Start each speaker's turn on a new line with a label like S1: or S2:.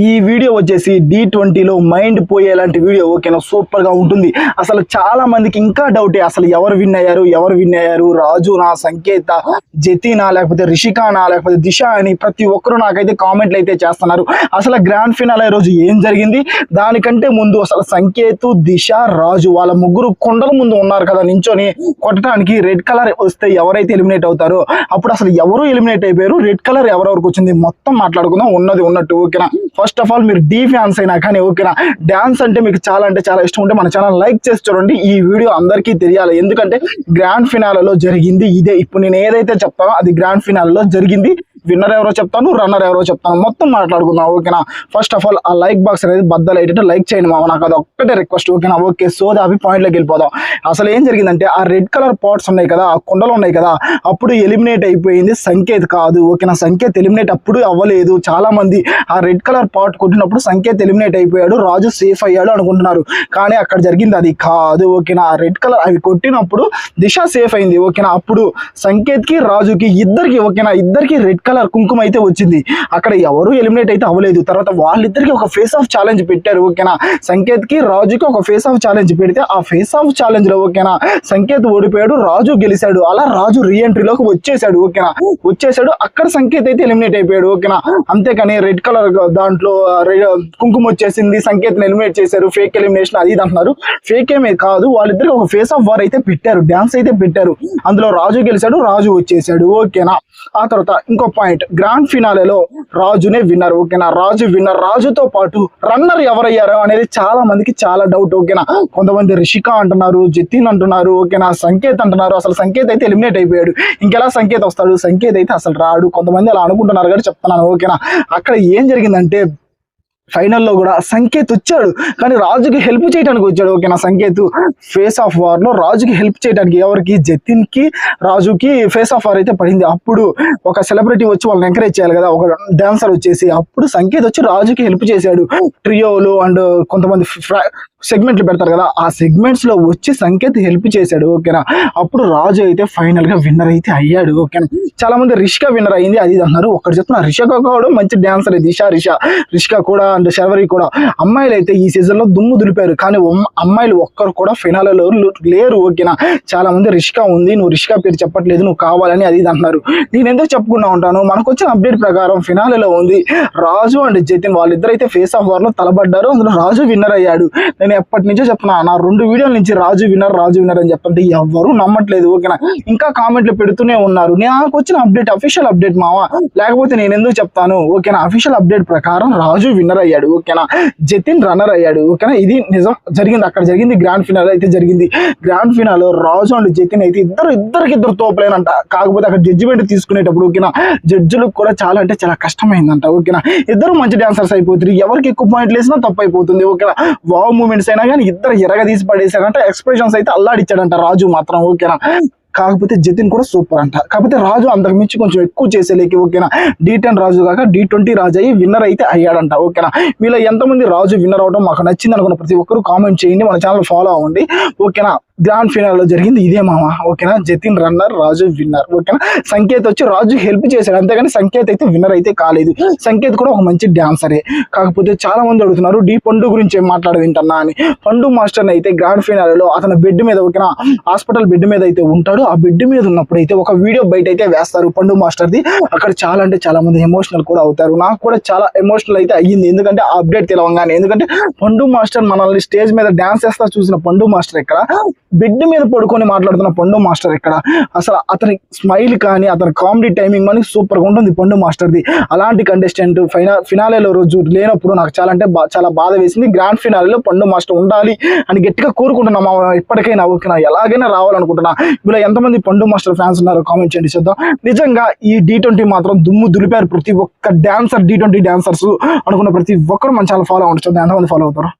S1: ఈ వీడియో వచ్చేసి D20లో mind పోయేలాంటి video. ఓకేనా, సూపర్ గా ఉంటుంది. అసలు చాలా మందికి ఇంకా డౌటే, అసలు ఎవరు విన్ అయ్యారు, రాజునా, సంకేత, జతినా, లేకపోతే రిషికానా, లేకపోతే దిశ అని ప్రతి ఒక్కరు నాకైతే కామెంట్లు అయితే చేస్తున్నారు. అసలు గ్రాండ్ ఫినాలే రోజు ఏం జరిగింది, దానికంటే ముందు అసలు సంకేత్, దిశ, రాజు వాళ్ళ ముగ్గురు కొండల ముందు ఉన్నారు కదా నించొని కొట్టడానికి. రెడ్ కలర్ వస్తే ఎవరైతే ఎలిమినేట్ అవుతారో అప్పుడు అసలు ఎవరు ఎలిమినేట్ అయిపోయారు, రెడ్ కలర్ ఎవరెవరికి వచ్చింది మొత్తం మాట్లాడుకుందాం ఉన్నది ఉన్నట్టు. ఓకేనా, ఫస్ట్ ఆఫ్ ఆల్ మీరు డి ఫ్యాన్స్ అయినా కానీ ఓకేనా, డాన్స్ అంటే మీకు చాలా అంటే చాలా ఇష్టం ఉంటే మన ఛానల్ లైక్ చేసి చూడండి. ఈ వీడియో అందరికీ తెలియాలి, ఎందుకంటే గ్రాండ్ ఫినాలలో జరిగింది ఇదే. ఇప్పుడు నేను ఏదైతే చెప్తానో అది గ్రాండ్ ఫినాలలో జరిగింది. విన్నర్ ఎవరో చెప్తాను, రన్నర్ ఎవరో చెప్తాను, మొత్తం మాట్లాడుకుందాం. ఓకేనా, ఫస్ట్ ఆఫ్ ఆల్ ఆ లైక్ బాక్స్ అనేది బద్దలయ్యేటట్టు లైక్ చేయండి మామ, నాకు అది ఒక్కటే రిక్వెస్ట్. ఓకేనా, ఓకే, సో అవి పాయింట్లోకి వెళ్ళిపోదాం. అసలు ఏం జరిగిందంటే ఆ రెడ్ కలర్ పాట్స్ ఉన్నాయి కదా, ఆ కుండలు ఉన్నాయి కదా, అప్పుడు ఎలిమినేట్ అయిపోయింది సంకేత్ కాదు. ఓకేనా, సంకేత్ ఎలిమినేట్ అప్పుడు అవ్వలేదు. చాలా మంది ఆ రెడ్ కలర్ పాట్ కొట్టినప్పుడు సంకేత్ ఎలిమినేట్ అయిపోయాడు, రాజు సేఫ్ అయ్యాడు అనుకుంటున్నారు, కానీ అక్కడ జరిగింది అది కాదు. ఓకేనా, ఆ రెడ్ కలర్ అవి కొట్టినప్పుడు దిశ సేఫ్ అయింది. ఓకేనా, అప్పుడు సంకేత్ కి రాజుకి ఇద్దరికి ఓకేనా ఇద్దరికి రెడ్ కలర్ కుంకుమ అయితే వచ్చింది. అక్కడ ఎవరు ఎలిమినేట్ అయితే అవ్వలేదు. తర్వాత వాళ్ళిద్దరికి ఒక ఫేస్ ఆఫ్ ఛాలెంజ్ పెట్టారు. ఓకేనా, సంకేత్ కి రాజుకి ఒక ఫేస్ ఆఫ్ ఛాలెంజ్ పెడితే ఆ ఫేస్ ఆఫ్ ఛాలెంజ్ లో ఓకేనా సంకేత్ ఓడిపోయాడు, రాజు గెలిచాడు. అలా రాజు రీఎంట్రీలోకి వచ్చేసాడు. ఓకేనా, వచ్చేసాడు, అక్కడ సంకేత్ అయితే ఎలిమినేట్ అయిపోయాడు. ఓకేనా, అంతేకాని రెడ్ కలర్ దాంట్లో కుంకుమ వచ్చేసింది, సంకేత్ ఎలిమినేట్ చేశారు, ఫేక్ ఎలిమినేషన్ అది ఇది అంటున్నారు. ఫేక్ ఏమే కాదు, వాళ్ళిద్దరికి ఒక ఫేస్ ఆఫ్ వార్ అయితే పెట్టారు, డాన్స్ అయితే పెట్టారు. అందులో రాజు గెలిచాడు, రాజు వచ్చేసాడు. ఓకేనా, ఆ తర్వాత ఇంకో పాయింట్, గ్రాండ్ ఫినాలేలో రాజునే విన్నర్. ఓకేనా, రాజు విన్నర్. రాజుతో పాటు రన్నర్ ఎవరయ్యారు అనేది చాలా మందికి చాలా డౌట్. ఓకేనా, కొంతమంది రిషిక అంటున్నారు, జతిన్ అంటున్నారు, ఓకేనా సంకేత్ అంటున్నారు. అసలు సంకేత్ అయితే ఎలిమినేట్ అయిపోయాడు, ఇంకెలా సంకేత్ వస్తాడు, సంకేత్ అయితే అసలు రాడు. కొంతమంది అలా అనుకుంటున్నారు కానీ చెప్తున్నాను. ఓకేనా, అక్కడ ఏం జరిగిందంటే ఫైనల్లో కూడా సంకేత్ వచ్చాడు, కానీ రాజుకి హెల్ప్ చేయడానికి వచ్చాడు. ఓకేనా, సంకేత్ ఫేస్ ఆఫ్ వార్ లో రాజుకి హెల్ప్ చేయడానికి, ఎవరికి, జతిన్ కి రాజుకి ఫేస్ ఆఫ్ వార్ అయితే పడింది. అప్పుడు ఒక సెలబ్రిటీ వచ్చి వాళ్ళని ఎంకరేజ్ చేయాలి కదా, ఒక డాన్సర్ వచ్చేసి, అప్పుడు సంకేత్ వచ్చి రాజుకి హెల్ప్ చేశాడు. ట్రియోలు అండ్ కొంతమంది సెగ్మెంట్లు పెడతారు కదా, ఆ సెగ్మెంట్స్ లో వచ్చి సంకేత్ హెల్ప్ చేశాడు. ఓకేనా, అప్పుడు రాజు అయితే ఫైనల్ గా విన్నర్ అయితే అయ్యాడు. ఓకేనా, చాలా మంది రిషిక విన్నర్ అయింది అది అన్నారు. ఒకటి చెప్తున్నా, రిషిక కూడా మంచి డాన్సర్, రిషిక కూడా అండ్ శర్వరి కూడా. అమ్మాయిలు అయితే ఈ సీజన్ లో దుమ్ము దులిపారు, కానీ అమ్మాయిలు ఒక్కరు కూడా ఫినాలలో లేరు. ఓకేనా, చాలా మంది రిషిక ఉంది, నువ్వు రిషిక పేరు చెప్పట్లేదు, నువ్వు కావాలని అది ఇది అంటున్నారు. నేను ఎందుకు చెప్పుకుంటా ఉంటాను, మనకు వచ్చిన అప్డేట్ ప్రకారం ఫినాలలో ఉంది రాజు అండ్ జతిన్, వాళ్ళిద్దరు అయితే ఫేస్ ఆఫ్ వార్ లో తలబడ్డారు, అందులో రాజు విన్నర్ అయ్యాడు. నేను ఎప్పటి నుంచో చెప్తున్నా, నా 2 వీడియోల నుంచి రాజు విన్నర్ అని చెప్పండి, ఎవరు నమ్మట్లేదు. ఓకేనా, ఇంకా కామెంట్లు పెడుతూనే ఉన్నారు. నాకు వచ్చిన అప్డేట్ అఫీషియల్ అప్డేట్ మావా, లేకపోతే నేను ఎందుకు చెప్తాను. ఓకేనా, అఫీషియల్ అప్డేట్ ప్రకారం రాజు విన్నర్ అయ్యాడు. ఓకేనా, జతిన్ రన్నర్ అయ్యాడు. ఓకేనా, ఇది నిజం జరిగింది, అక్కడ జరిగింది. గ్రాండ్ ఫినాల్ అయితే జరిగింది. Grand phenol Raju and Jatin అయితే ఇద్దరు తోపలేనంట. కాకపోతే అక్కడ జడ్జిమెంట్ తీసుకునేటప్పుడు ఓకేనా జడ్జిలకు కూడా చాలా అంటే చాలా కష్టమైందంట. ఓకేనా, ఇద్దరు మంచి డాన్సర్స్ అయిపోతుంది, ఎవరికి ఎక్కువ పాయింట్లు వేసినా తప్పు అయిపోతుంది. ఓకేనా, వావ్ మూమెంట్స్ అయినా కానీ ఇద్దరు ఎరగదీసి పడేసాడంట, ఎక్స్ప్రెషన్స్ అయితే అల్లాడిచ్చాడంట రాజు మాత్రం. ఓకేనా, కాకపోతే జతిన్ కూడా సూపర్ అంట. కాకపోతే రాజు అంతకు మించి కొంచెం ఎక్కువ చేసేలేకి. ఓకేనా, D10 రాజు కాక D20 రాజు అయ్యి విన్నర్ అయితే అయ్యాడంట. ఓకేనా, వీళ్ళ ఎంతమంది రాజు విన్నర్ అవడం మాకు నచ్చింది అనుకున్న ప్రతి ఒక్కరు కామెంట్ చేయండి, మన ఛానల్ ఫాలో అవ్వండి. ఓకేనా, గ్రాండ్ ఫినాల్లో జరిగింది ఇదే మామ. ఓకేనా, జతిన్ రన్నర్, రాజు విన్నర్. ఓకేనా, సంకేత్ వచ్చి రాజు హెల్ప్ చేశాడు, అంతేగాని సంకేత్ అయితే విన్నర్ అయితే కాలేదు. సంకేత్ కూడా ఒక మంచి డాన్సరే. కాకపోతే చాలా మంది అడుగుతున్నారు పండు గురించి ఏం మాట్లాడవింటన్నా అని. పండు మాస్టర్ అయితే గ్రాండ్ ఫినాల్లో అతని బెడ్ మీద, ఓకేనా హాస్పిటల్ బెడ్ మీద అయితే ఉంటాడు. ఆ బెడ్ మీద ఉన్నప్పుడు అయితే ఒక వీడియో బయట అయితే వేస్తారు పండు మాస్టర్ది. అక్కడ చాలా అంటే చాలా మంది ఎమోషనల్ కూడా అవుతారు. నాకు కూడా చాలా ఎమోషనల్ అయితే అయ్యింది, ఎందుకంటే ఆ అప్డేట్ తెలవంగానే. ఎందుకంటే పండు మాస్టర్ మనల్ని స్టేజ్ మీద డాన్స్ చేస్తా చూసిన పండు మాస్టర్ ఇక్కడ, బెడ్ మీద పడుకొని మాట్లాడుతున్న పండు మాస్టర్ ఇక్కడ. అసలు అతని స్మైల్ కానీ అతని కామెడీ టైమింగ్ కానీ సూపర్గా ఉంటుంది పండు మాస్టర్ది. అలాంటి కంటెస్టెంట్ ఫినాలేలో రోజు లేనప్పుడు నాకు చాలా అంటే చాలా బాధ వేసింది. గ్రాండ్ ఫినాలేలో పండు మాస్టర్ ఉండాలి అని గట్టిగా కోరుకుంటున్నా ఇప్పటికైనా. ఓకేనా, ఎలాగైనా రావాలనుకుంటున్నా. వీళ్ళ ఎంతమంది పండు మాస్టర్ ఫ్యాన్స్ ఉన్నారో కామెంట్ చేయండి చూద్దాం. నిజంగా ఈ D20 మాత్రం దుమ్ము దులిపారు. ప్రతి ఒక్క డాన్సర్ D20 డాన్సర్స్ అనుకున్న ప్రతి ఒక్కరు మన ఛానల్ ఫాలో అవ్వండి. చూద్దాం ఎంతమంది ఫాలో అవుతారు.